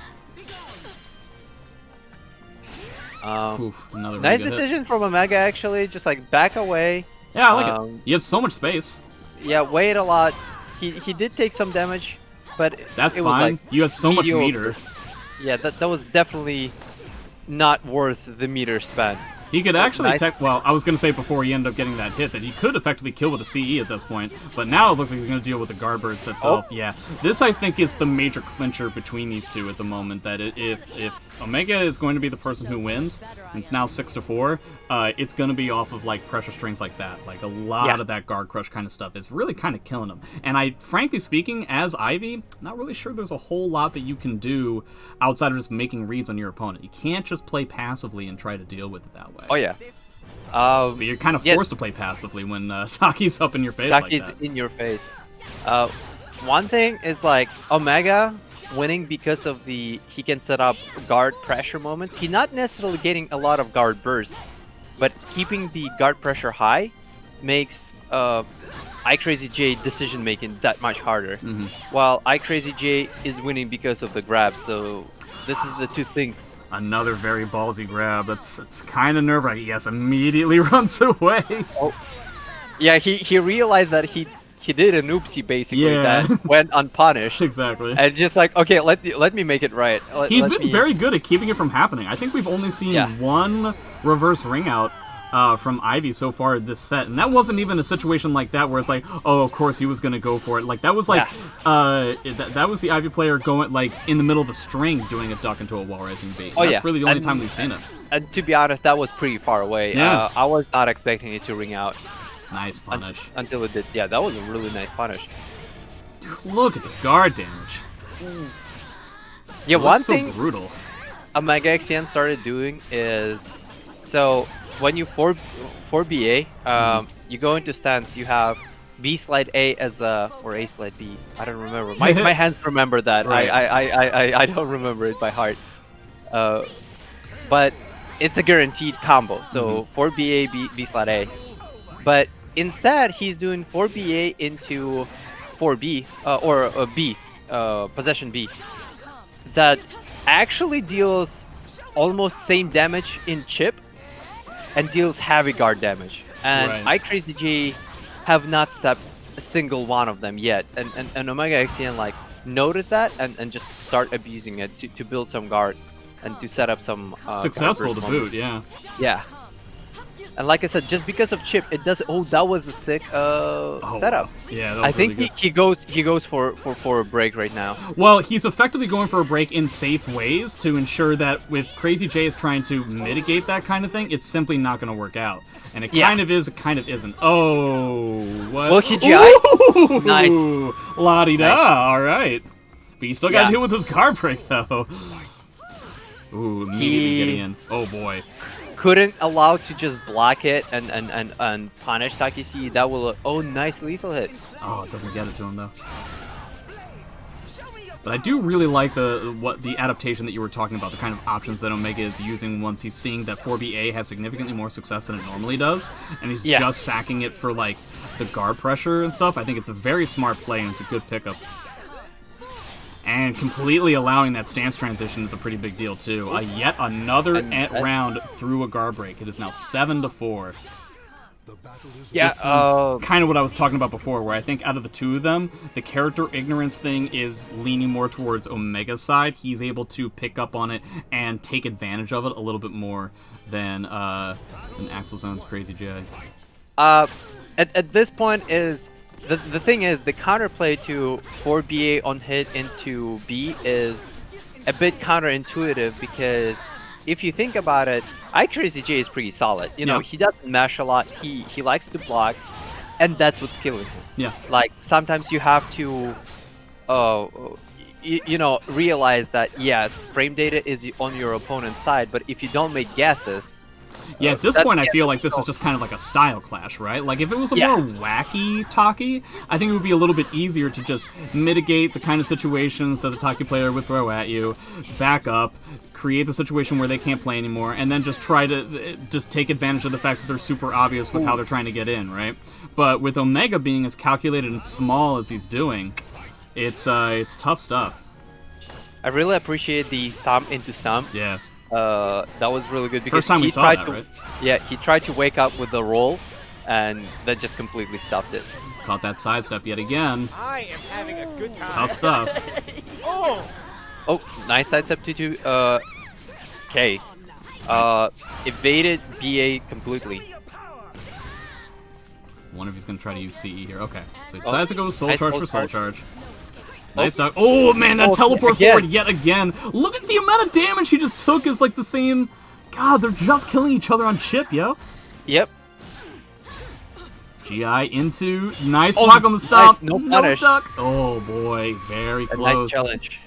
A: Another
B: nice decision from Omega, actually. Just like back away.
A: Yeah, I like it. You have so much space.
B: Yeah, wait a lot. He did take some damage, but
A: that's
B: it
A: fine.
B: Was like
A: you have so much meter.
B: Yeah, that was definitely not worth the meter spent.
A: He could actually well, I was going to say before he ended up getting that hit that he could effectively kill with a CE at this point, but now it looks like he's going to deal with the guard burst itself. Yeah, this I think is the major clincher between these two at the moment, that if Omega is going to be the person who wins, and it's now 6-4, it's going to be off of like pressure strings like that. Like a lot of that guard crush kind of stuff is really kind of killing him. And I, frankly speaking, as Ivy, not really sure there's a whole lot that you can do outside of just making reads on your opponent. You can't just play passively and try to deal with it that way.
B: Oh yeah.
A: But you're kind of forced to play passively when Saki's up in your face like that.
B: Saki's in your face. One thing is like Omega winning because of he can set up guard pressure moments. He's not necessarily getting a lot of guard bursts, but keeping the guard pressure high makes CrazyJ decision making that much harder. While CrazyJ is winning because of the grab. So this is the two things.
A: Another very ballsy grab. That's kind of nerve-wracking. Yes, immediately runs away.
B: Oh. Yeah, he realized that he did an oopsie basically that went unpunished.
A: Exactly.
B: And just like, okay, let me make it right.
A: He's been very good at keeping it from happening. I think we've only seen one reverse ring out from Ivy so far this set, and that wasn't even a situation like that where it's like, oh, of course he was gonna go for it. Like that was like, that was the Ivy player going like in the middle of a string doing a duck into a wall rising bait.
B: Oh,
A: that's really the only time we've seen it.
B: And to be honest, that was pretty far away.
A: Yeah.
B: I was not expecting it to ring out.
A: Nice punish.
B: Until it did. Yeah, that was a really nice punish.
A: Look at this guard damage.
B: Yeah, one thing
A: brutal.
B: OmegaXCN started doing is, so when you 4BA, you go into stance, you have B slide A as a, or A slide B. I don't remember. My hands remember that. Right. I don't remember it by heart. But it's a guaranteed combo. So 4BA B slide A. But instead, he's doing 4BA into 4B or B, possession B. That actually deals almost same damage in chip and deals heavy guard damage. And CrazyJ have not stepped a single one of them yet. And OmegaXCN like noticed that and just start abusing it to build some guard and to set up some
A: successful to boot, yeah.
B: Yeah. And like I said, just because of chip, it does. Oh, that was a sick setup.
A: Yeah, that was
B: I think
A: really
B: he goes for a break right now.
A: Well, he's effectively going for a break in safe ways to ensure that with CrazyJ is trying to mitigate that kind of thing, it's simply not going to work out. And it kind of is, it kind of isn't. Oh, what?
B: Well, GGI. Nice.
A: La-di-da, all right. But you still got to deal with this guard break, though. Ooh, immediately getting in. Oh, boy.
B: Couldn't allow to just block it and punish Takisi. That will nice lethal hit.
A: Oh, it doesn't get it to him though. But I do really like the adaptation that you were talking about, the kind of options that Omega is using once he's seeing that 4BA has significantly more success than it normally does, and he's just sacking it for like the guard pressure and stuff. I think it's a very smart play and it's a good pickup. And completely allowing that stance transition is a pretty big deal, too. Yet another round through a guard break. It is now 7-4.
B: Yeah,
A: this is kind of what I was talking about before, where I think out of the two of them, the character ignorance thing is leaning more towards Omega's side. He's able to pick up on it and take advantage of it a little bit more than AXL Zone's CrazyJ.
B: At this point is... The thing is, the counterplay to 4BA on hit into B is a bit counterintuitive because if you think about it, CrazyJ is pretty solid. You know, he doesn't mash a lot. He likes to block, and that's what's killing him.
A: Yeah.
B: Like sometimes you have to, you know, realize that yes, frame data is on your opponent's side, but if you don't make guesses.
A: Yeah, at this point, I feel like this is just kind of like a style clash, right? Like, if it was a more wacky Taki, I think it would be a little bit easier to just mitigate the kind of situations that the Taki player would throw at you, back up, create the situation where they can't play anymore, and then just try to just take advantage of the fact that they're super obvious with how they're trying to get in, right? But with Omega being as calculated and small as he's doing, it's tough stuff.
B: I really appreciate the stomp into stomp.
A: Yeah.
B: That was really good because
A: first time we saw that, right?
B: Yeah, he tried to wake up with the roll, and that just completely stopped it.
A: Caught that sidestep yet again.
C: I am having a good time.
A: Tough stuff.
B: Oh, nice sidestep to okay. Evaded BA completely.
A: Wonder if he's gonna try to use CE here. Okay, so he decides to go with Soul Charge for Soul Charge. Nice dog. Oh man, that teleport forward yet again. Look at the amount of damage he just took is like the same. God, they're just killing each other on chip, yo.
B: Yep.
A: GI into nice block on the stop.
B: Nice, no punish.
A: Duck. Oh boy, very close.
B: Nice challenge.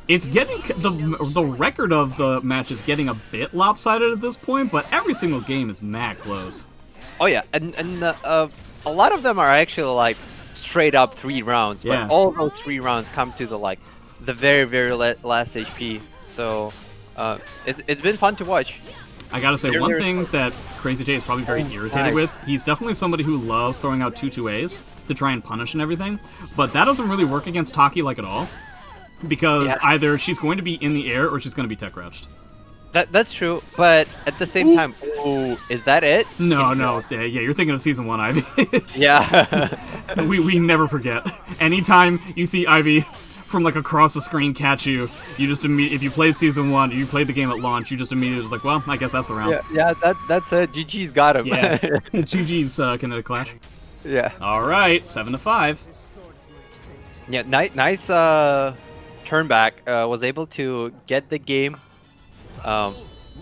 A: It's getting the record of the match is getting a bit lopsided at this point, but every single game is mad close.
B: Oh yeah, and a lot of them are actually like straight up 3 rounds, but all those 3 rounds come to the very last HP. So it's been fun to watch.
A: I gotta say, one thing that CrazyJ is probably very irritated with, he's definitely somebody who loves throwing out 2-2-As to try and punish and everything, but that doesn't really work against Taki like at all, because either she's going to be in the air or she's going to be tech crouched.
B: That's true, but at the same time, is that it?
A: No, yeah, you're thinking of Season 1 Ivy.
B: Yeah.
A: we never forget. Anytime you see Ivy from like across the screen catch you, you just if you played Season 1, you played the game at launch, you just immediately was like, well, I guess that's the round.
B: Yeah, that's it. GG's got him.
A: Yeah, GG's Kinetic Clash.
B: Yeah.
A: All right, 7-5.
B: Yeah, nice turn back. Was able to get the game.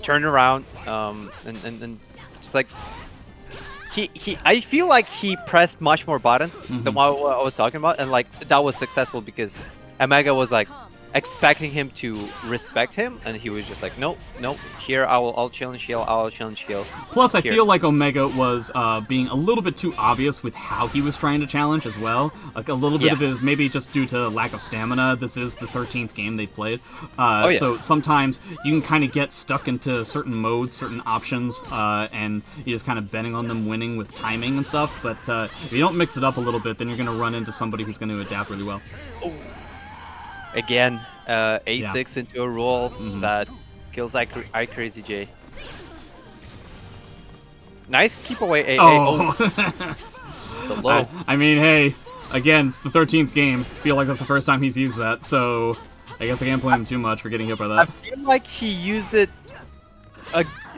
B: Turn around, and just like I feel like he pressed much more buttons than what I was talking about, and like that was successful because Omega was like expecting him to respect him, and he was just like, nope, here I'll challenge heal,
A: Plus, I feel like Omega was being a little bit too obvious with how he was trying to challenge as well. Like a little bit of it, maybe just due to lack of stamina. This is the 13th game they've played, so sometimes you can kind of get stuck into certain modes, certain options, and you're just kind of betting on them winning with timing and stuff. But if you don't mix it up a little bit, then you're going to run into somebody who's going to adapt really well.
B: Again, A6 into a roll that kills CrazyJ. Nice keep away. The low.
A: I mean, hey, again, it's the 13th game. I feel like that's the first time he's used that, so I guess I can't blame him too much for getting hit by that.
B: I feel like he used it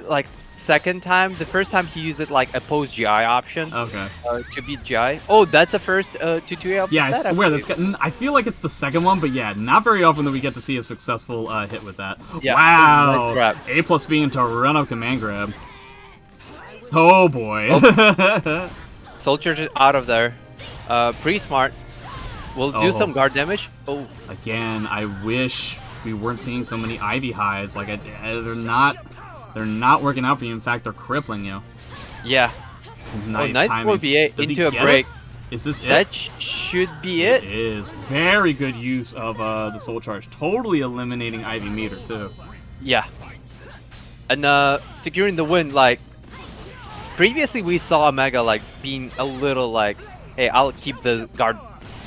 B: like second time. The first time he used it like a post GI option.
A: Okay.
B: To beat GI. Oh, that's the first 2-2 of the
A: set, I swear
B: that's
A: I feel like it's the second one, but yeah, not very often that we get to see a successful hit with that.
B: Yeah,
A: wow.
B: nice
A: A+ being to run up command grab. Oh boy.
B: Soldier out of there. Pretty smart. We'll do some guard damage. Oh.
A: Again, I wish we weren't seeing so many Ivy highs. Like they're not working out for you. In fact, they're crippling you.
B: Yeah.
A: Nice timing.
B: BA into a break.
A: Is this it?
B: That should be it.
A: It is. Very good use of the Soul Charge. Totally eliminating Ivy meter, too.
B: Yeah. And securing the win, like, previously we saw Omega, like, being a little like, hey, I'll keep the guard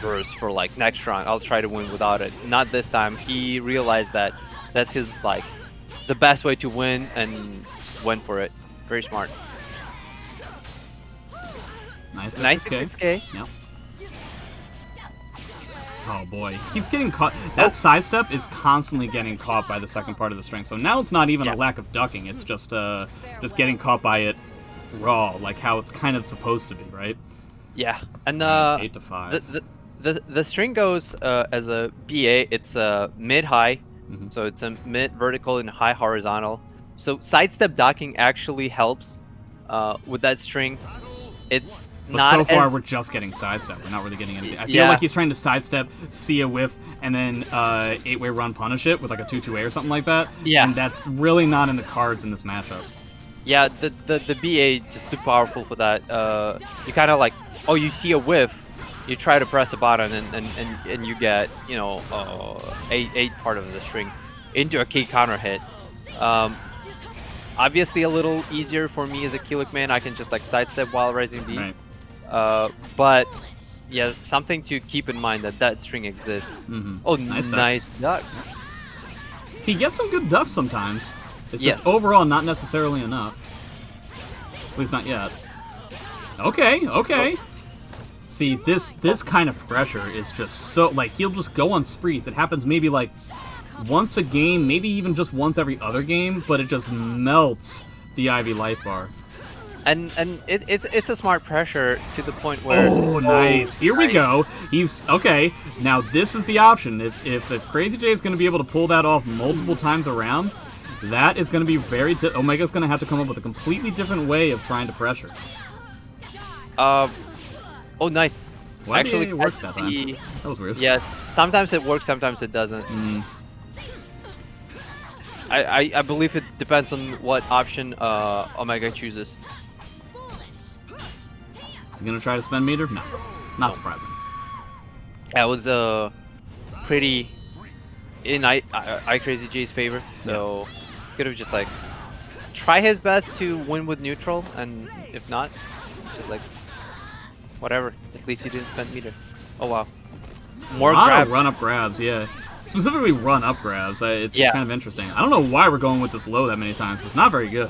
B: burst for, like, next round. I'll try to win without it. Not this time. He realized that that's his, like, the best way to win and went for it. Very smart. Nice 6K.
A: Yep. Oh boy, keeps getting caught. That sidestep is constantly getting caught by the second part of the string. So now it's not even a lack of ducking. It's just getting caught by it raw, like how it's kind of supposed to be, right?
B: Yeah, and
A: 8-5.
B: the string goes as a BA. It's mid high, So it's a mid vertical and high horizontal. So sidestep docking actually helps with that string. It's
A: But
B: not
A: so far,
B: as,
A: we're just getting sidestep. We're not really getting anything. I feel like he's trying to sidestep, see a whiff, and then 8-way run punish it with like a 2-2A or something like that.
B: Yeah.
A: And that's really not in the cards in this matchup.
B: Yeah, the BA just too powerful for that. You kind of like, oh, you see a whiff, you try to press a button, and you get, you know, 8 part of the string into a key counter hit. Obviously a little easier for me as a Keyluk man. I can just like sidestep while rising B.
A: Right.
B: But yeah, something to keep in mind that string exists. Oh, nice duck.
A: He gets some good ducks sometimes. It's
B: Yes.
A: just overall not necessarily enough. At least not yet. Okay, okay. See, this kind of pressure is just so... Like, he'll just go on sprees. It happens maybe, like, once a game, maybe even just once every other game, but it just melts the Ivy life bar.
B: And it's a smart pressure to the point where...
A: Oh, nice. Here we go. He's... Okay, now this is the option. If CrazyJ is going to be able to pull that off multiple times around, that is going to be very... Omega's going to have to come up with a completely different way of trying to pressure.
B: Oh, nice.
A: Why
B: Actually,
A: did it work that time? That was weird.
B: Yeah, sometimes it works, sometimes it doesn't. I believe it depends on what option Omega chooses.
A: Is he going to try to spend meter? No. Not surprising.
B: That was pretty in CrazyJ's favor, so could have just like try his best to win with neutral, and if not, just like whatever. At least he didn't spend meter. Oh wow, more grab.
A: Run-up grabs, yeah. Specifically run-up grabs. It's kind of interesting. I don't know why we're going with this low that many times. It's not very good.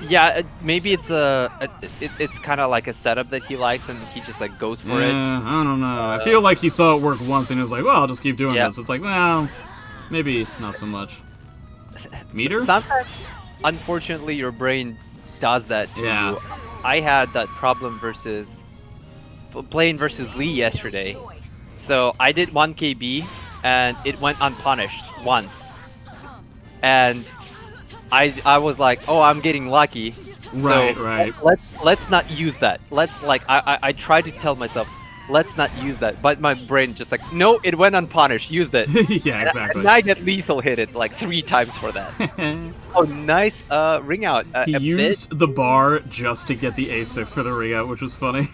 B: Yeah, maybe it's it's kind of like a setup that he likes, and he just like goes for it.
A: I don't know. I feel like he saw it work once, and he was like, "Well, I'll just keep doing this." It's like, well, maybe not so much. Meter?
B: Sometimes, unfortunately, your brain does that to you. I had that problem playing versus Lee yesterday. So I did 1 KB, and it went unpunished once, and I was like, oh, I'm getting lucky.
A: Right,
B: so
A: right.
B: Let's not use that. Let's like I tried to tell myself, let's not use that. But my brain just like, no, it went unpunished. Used it.
A: Yeah, exactly.
B: And I get lethal hit it like 3 times for that. Oh, nice ring out.
A: He used the bar just to get the A6 for the ring out, which was funny.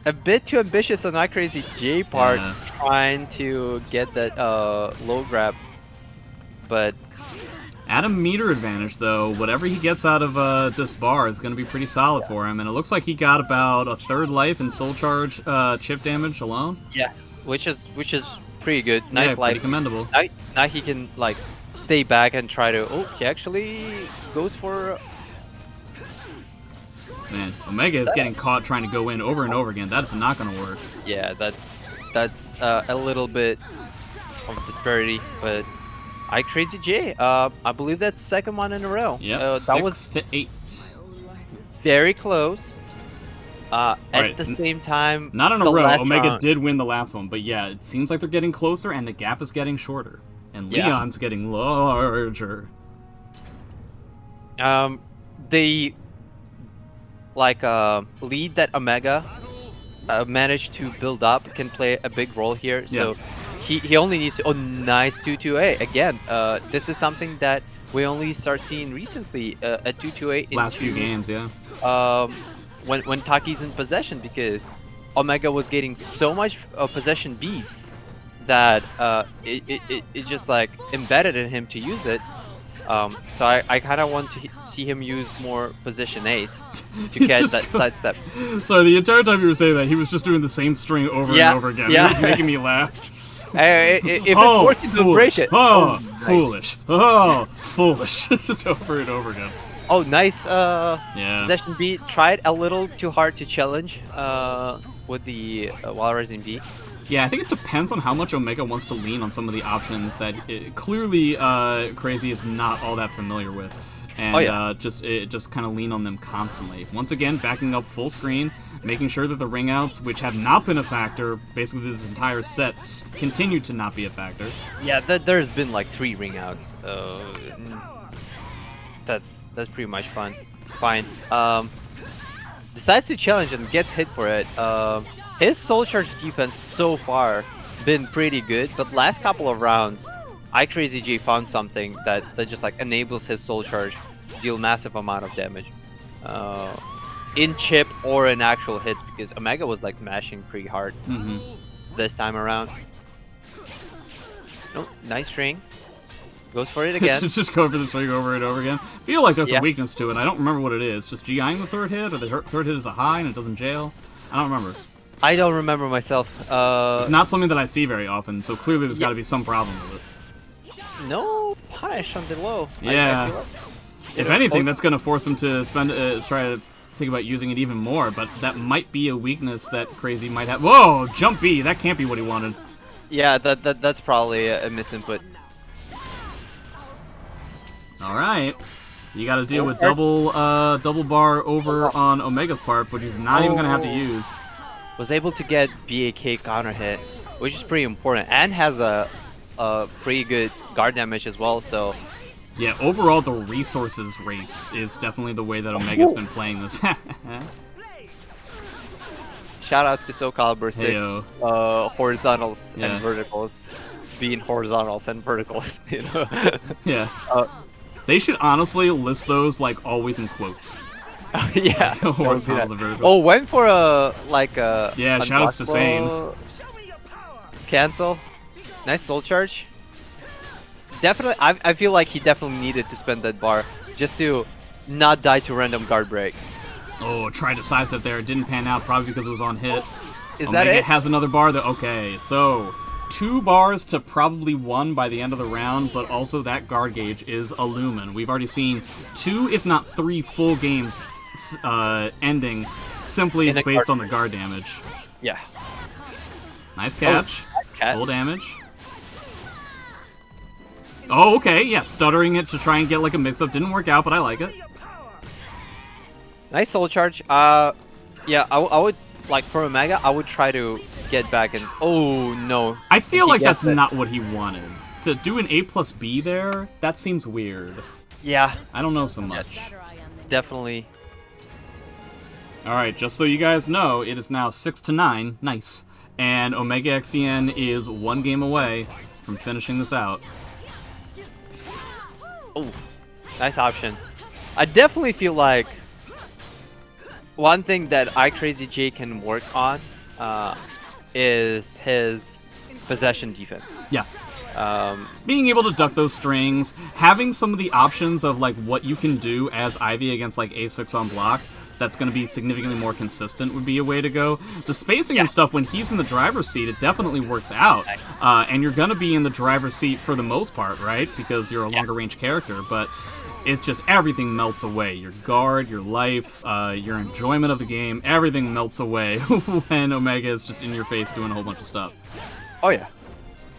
B: A bit too ambitious on my CrazyJ part, trying to get that low grab, but.
A: At a meter advantage, though, whatever he gets out of this bar is going to be pretty solid for him, and it looks like he got about a 3rd life in soul charge chip damage alone.
B: Yeah, which is pretty good. Nice life.
A: Pretty commendable.
B: Now he can like stay back and try to. Oh, he actually goes for.
A: Man, Omega is getting caught trying to go in over and over again. That's not going to work.
B: Yeah, that's a little bit of disparity, but. CrazyJ, I believe that's 2nd one in a row.
A: Yeah,
B: that
A: 6
B: was
A: to 8.
B: Very close. At the same time,
A: not in a row. Omega did win the last one, but yeah, it seems like they're getting closer, and the gap is getting shorter, and Leon's getting larger.
B: The lead that Omega managed to build up can play a big role here. So. He only needs to... Oh, nice 2-2-A. Again, this is something that we only start seeing recently, a 2-2-A
A: last few games, yeah.
B: When Taki's in possession, because Omega was getting so much possession Bs that it just like embedded in him to use it. So I kind of want to see him use more position A's to get that sidestep.
A: So the entire time you were saying that, he was just doing the same string over and over again.
B: Yeah.
A: It was making me laugh.
B: If it's working, then break it.
A: Oh, foolish. Oh, foolish. Just over and over again.
B: Oh, nice possession B. Tried a little too hard to challenge with the while rising B.
A: Yeah, I think it depends on how much Omega wants to lean on some of the options that clearly Crazy is not all that familiar with. and just kind of lean on them constantly. Once again, backing up full screen, making sure that the ring outs, which have not been a factor, basically this entire set, continue to not be a factor.
B: Yeah, there's been like 3 ring outs. That's pretty much fine. Decides to challenge and gets hit for it. His soul charge defense so far been pretty good, but last couple of rounds, CrazyJ found something that just like enables his soul charge to deal massive amount of damage in chip or in actual hits, because Omega was like mashing pretty hard this time around. Oh, nice ring. Goes for it again.
A: Just go for this ring over and over again. Feel like there's a weakness to it. I don't remember what it is. Just GIing the third hit, or the third hit is a high and it doesn't jail? I don't remember.
B: I don't remember myself.
A: It's not something that I see very often, so clearly there's got to be some problem with it.
B: No punish on the low.
A: Yeah. If anything, that's going to force him to try to think about using it even more, but that might be a weakness that Crazy might have. Whoa! Jump B! That can't be what he wanted.
B: Yeah, that's probably a misinput.
A: Alright. You gotta deal with double bar over on Omega's part, which he's not even gonna have to use.
B: Was able to get BAK counter hit, which is pretty important, and has a pretty good guard damage as well, so...
A: Yeah, overall the resources race is definitely the way that Omega's been playing this.
B: Shoutouts to Soul Calibur 6, horizontals and verticals being horizontals and verticals, you know?
A: Yeah. They should honestly list those like always in quotes.
B: Yeah.
A: Horizontals and verticals.
B: Oh, went for a
A: yeah, shoutouts to Sane.
B: Cancel. Nice soul charge. Definitely, I feel like he definitely needed to spend that bar just to not die to random guard break.
A: Oh, tried to size that there. It didn't pan out, probably because it was on hit.
B: Is
A: Omega
B: that it?
A: Has another bar. Okay, so 2 bars to probably 1 by the end of the round, but also that guard gauge is a lumen. We've already seen 2, if not 3, full games ending simply based on the guard damage.
B: Yeah.
A: Nice catch.
B: Oh,
A: full damage. Oh, okay. Yeah, stuttering it to try and get like a mix-up didn't work out, but I like it.
B: Nice soul charge. Yeah, I would, like, for Omega, I would try to get back and... Oh, no.
A: I feel like that's not what he wanted. To do an A+B there, that seems weird.
B: Yeah.
A: I don't know so much.
B: Definitely.
A: Alright, just so you guys know, it is now 6-9. Nice. And OmegaXCN is 1 game away from finishing this out.
B: Oh, nice option. I definitely feel like one thing that CrazyJ can work on is his possession defense.
A: Yeah. Being able to duck those strings, having some of the options of like what you can do as Ivy against like A6 on block, that's going to be significantly more consistent would be a way to go. The spacing and stuff, when he's in the driver's seat, it definitely works out. And you're going to be in the driver's seat for the most part, right? Because you're a longer range character, but it's just everything melts away. Your guard, your life, your enjoyment of the game, everything melts away when Omega is just in your face doing a whole bunch of stuff.
B: Oh yeah.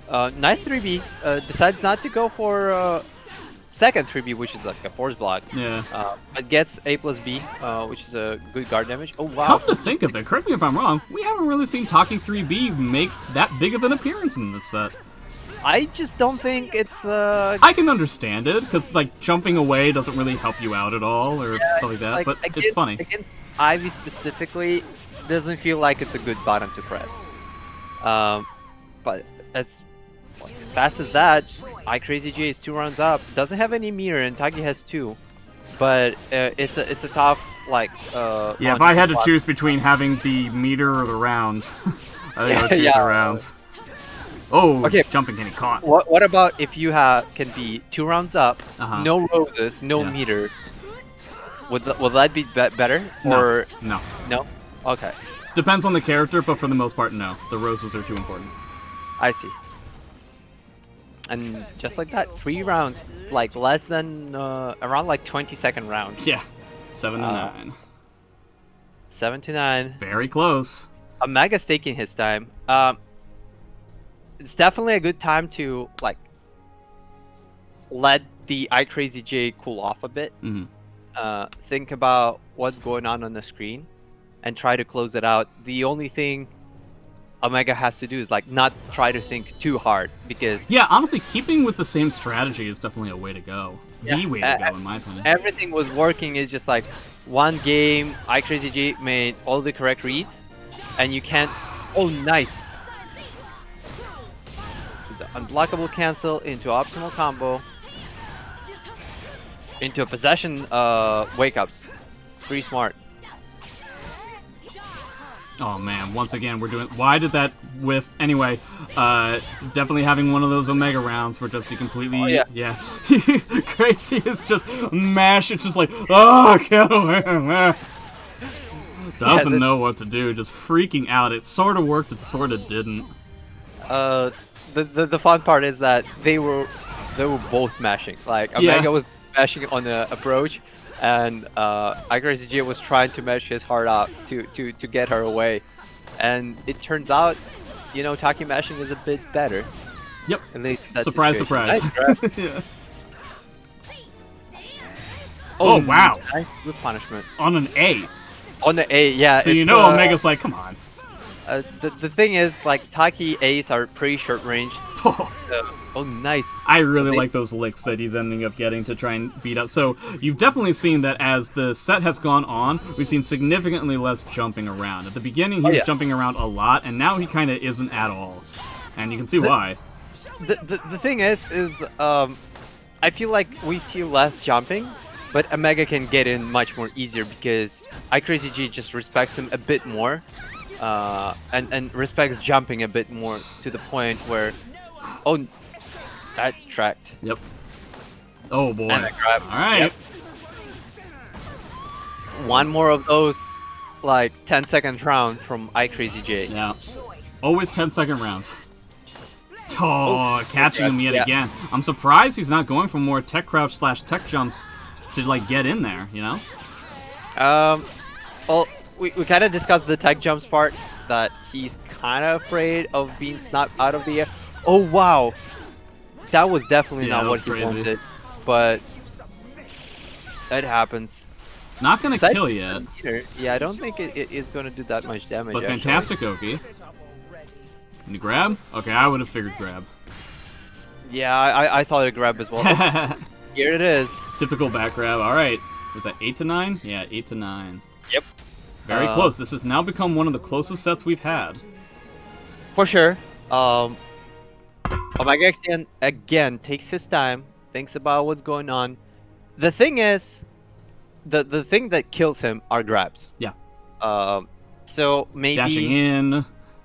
B: Nice 3B. Decides not to go for second 3B, which is like a force block.
A: Yeah.
B: But gets A+B, which is a good guard damage. Oh wow.
A: Come to think of it, correct me if I'm wrong, we haven't really seen Taki 3B make that big of an appearance in this set.
B: I just don't think it's
A: I can understand it, because like jumping away doesn't really help you out at all, or stuff like that, like, but it's funny.
B: Against Ivy specifically, doesn't feel like it's a good button to press. But as fast as that, CrazyJ is 2 rounds up. Doesn't have any meter, and Taki has 2. But it's a tough like.
A: Yeah, if I had to choose between having the meter or the rounds, I think I would choose the rounds. Oh, okay. Jumping getting caught.
B: What about if you can be 2 rounds up, no roses, no meter? Would that be better?
A: No.
B: Or
A: no.
B: No. Okay.
A: Depends on the character, but for the most part, no. The roses are too important.
B: I see. And just like that, 3 rounds, like less than around like 20-second rounds.
A: Yeah, 7-9.
B: 7-9.
A: Very close.
B: Omega's taking his time. It's definitely a good time to like let the CrazyJ cool off a bit.
A: Mm-hmm.
B: Think about what's going on the screen, and try to close it out. The only thing Omega has to do is like not try to think too hard, because
A: yeah, honestly, keeping with the same strategy is definitely a way to go.
B: Yeah,
A: The way to go, in my opinion.
B: everything was working. It's just like one game, CrazyJ made all the correct reads, and you can't. Oh, nice! The unblockable cancel into optimal combo into a possession wake ups. Pretty smart.
A: Oh man, once again we're doing. Why did that whiff? Anyway, definitely having one of those Omega rounds where just he completely.
B: Oh, yeah.
A: Crazy is just mash. It's just like, oh, get away. Doesn't know what to do, just freaking out. It sort of worked, it sort of didn't.
B: The fun part is that they were both mashing. Like Omega was mashing on the approach, and CrazyJ was trying to mash his heart out to get her away. And it turns out, you know, Taki mashing is a bit better.
A: Yep.
B: Surprise,
A: surprise.
B: Nice
A: yeah.
B: Oh,
A: wow.
B: Nice good punishment.
A: On an A.
B: On the A, yeah.
A: So you know Omega's like, come on.
B: The thing is, like, Taki A's are pretty short range.
A: Oh.
B: So, oh, nice.
A: I really like those licks that he's ending up getting to try and beat up. So you've definitely seen that as the set has gone on, we've seen significantly less jumping around. At the beginning, he was jumping around a lot, and now he kind of isn't at all. And you can see why.
B: The thing is I feel like we see less jumping, but Omega can get in much more easier because CrazyJ just respects him a bit more, and respects jumping a bit more to the point where, oh, that tracked.
A: Yep. Oh boy.
B: And a grab.
A: All right.
B: Yep. One more of those, like 10-second round from CrazyJ.
A: Yeah. Always 10-second rounds. Oh, catching him yet again. I'm surprised he's not going for more tech crouch / tech jumps to like get in there, you know?
B: Well, we kind of discussed the tech jumps part, that he's kind of afraid of being snapped out of the air. Oh, wow. That was definitely not what he wanted, but that happens.
A: It's not going to kill yet.
B: Yeah, I don't think it is going to do that much damage.
A: But fantastic, Oki. Can you grab? Okay, I would have figured grab.
B: Yeah, I thought it grab as well. Here it is.
A: Typical back grab. All right. Was that 8 to 9? Yeah, 8 to 9.
B: Yep.
A: Very close. This has now become one of the closest sets we've had.
B: For sure. OmegaXCN again takes his time, thinks about what's going on. The thing is, the thing that kills him are grabs.
A: Yeah.
B: So maybe
A: dashing in,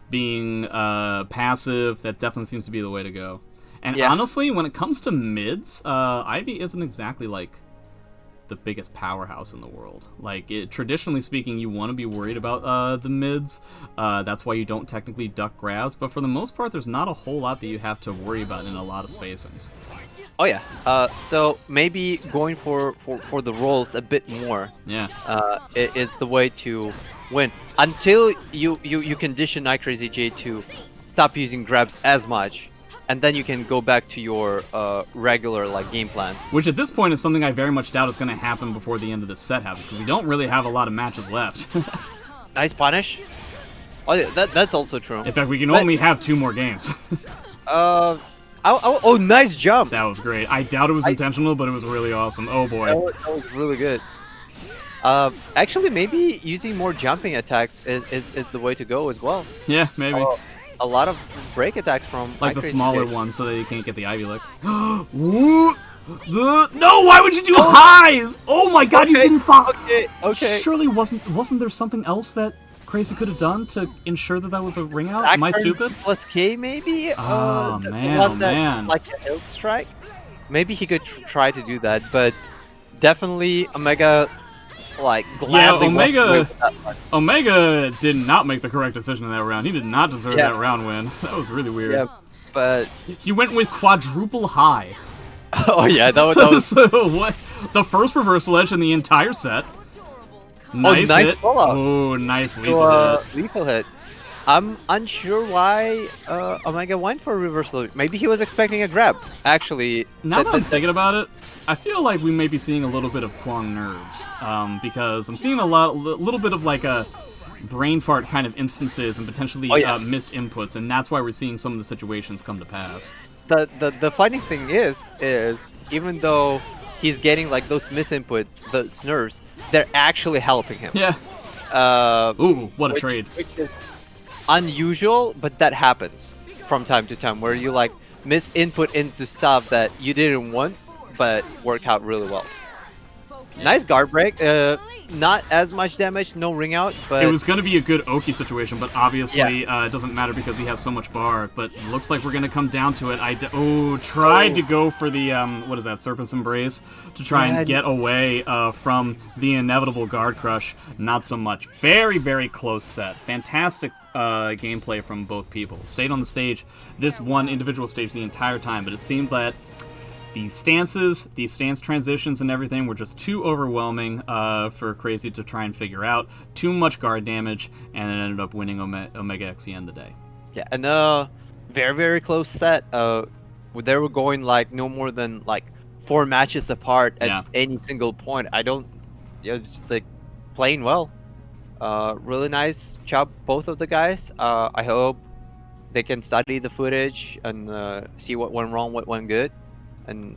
A: being passive, that definitely seems to be the way to go. And honestly, when it comes to mids, Ivy isn't exactly like the biggest powerhouse in the world. Like, traditionally speaking, you want to be worried about the mids. That's why you don't technically duck grabs. But for the most part, there's not a whole lot that you have to worry about in a lot of spacings.
B: Oh yeah. So maybe going for the rolls a bit more.
A: Yeah.
B: Is the way to win until you condition CrazyJ to stop using grabs as much. And then you can go back to your regular game plan.
A: Which at this point is something I very much doubt is going to happen before the end of the set happens, because we don't really have a lot of matches left.
B: Nice punish. Oh, yeah, that's also true.
A: In fact, we can only have 2 more games.
B: Oh, nice jump.
A: That was great. I doubt it was intentional, but it was really awesome. Oh boy.
B: That was really good. Actually, maybe using more jumping attacks is the way to go as well.
A: Yeah, maybe.
B: A lot of break attacks from
A: like the smaller ones, so that you can't get the Ivy lick. No, why would you do highs? Oh my god, you didn't fall.
B: Okay.
A: Surely wasn't there something else that Crazy could have done to ensure that was a ring out?
B: Back
A: Am I stupid?
B: Plus K maybe?
A: Oh man.
B: Like an Ilt Strike? Maybe he could try to do that, but definitely Omega gladly
A: Omega did not make the correct decision in that round. He did not deserve that round win. That was really weird.
B: Yeah, but
A: he went with quadruple high.
B: Oh yeah, that was
A: so what? The first reversal edge in the entire set. Nice hit.
B: Pull-up.
A: Oh, nice lethal hit.
B: Lethal hit. I'm unsure why Omega went for a reversal. Maybe he was expecting a grab. Actually,
A: now that I'm thinking about it, I feel like we may be seeing a little bit of Kwang nerves, because I'm seeing a little bit of like a brain fart kind of instances and potentially missed inputs, and that's why we're seeing some of the situations come to pass.
B: The funny thing is even though he's getting like those misinputs, those nerves, they're actually helping him.
A: Yeah. Ooh, what a trade.
B: Which is unusual, but that happens from time to time where you like miss input into stuff that you didn't want, but work out really well. Nice guard break. Not as much damage, no ring out, but...
A: It was going to be a good Oki situation, but obviously it doesn't matter because he has so much bar, but it looks like we're going to come down to it. Tried to go for the, what is that, Serpent's Embrace, to try and get away from the inevitable guard crush. Not so much. Very, very close set. Fantastic gameplay from both people. Stayed on the stage, this one individual stage the entire time, but it seemed that the stances, the stance transitions and everything were just too overwhelming for Crazy to try and figure out. Too much guard damage, and it ended up winning OmegaXCN the day.
B: Yeah, and very, very close set. They were going like no more than like 4 matches apart at any single point. Just like playing well. Really nice job, both of the guys. I hope they can study the footage and see what went wrong, what went good. And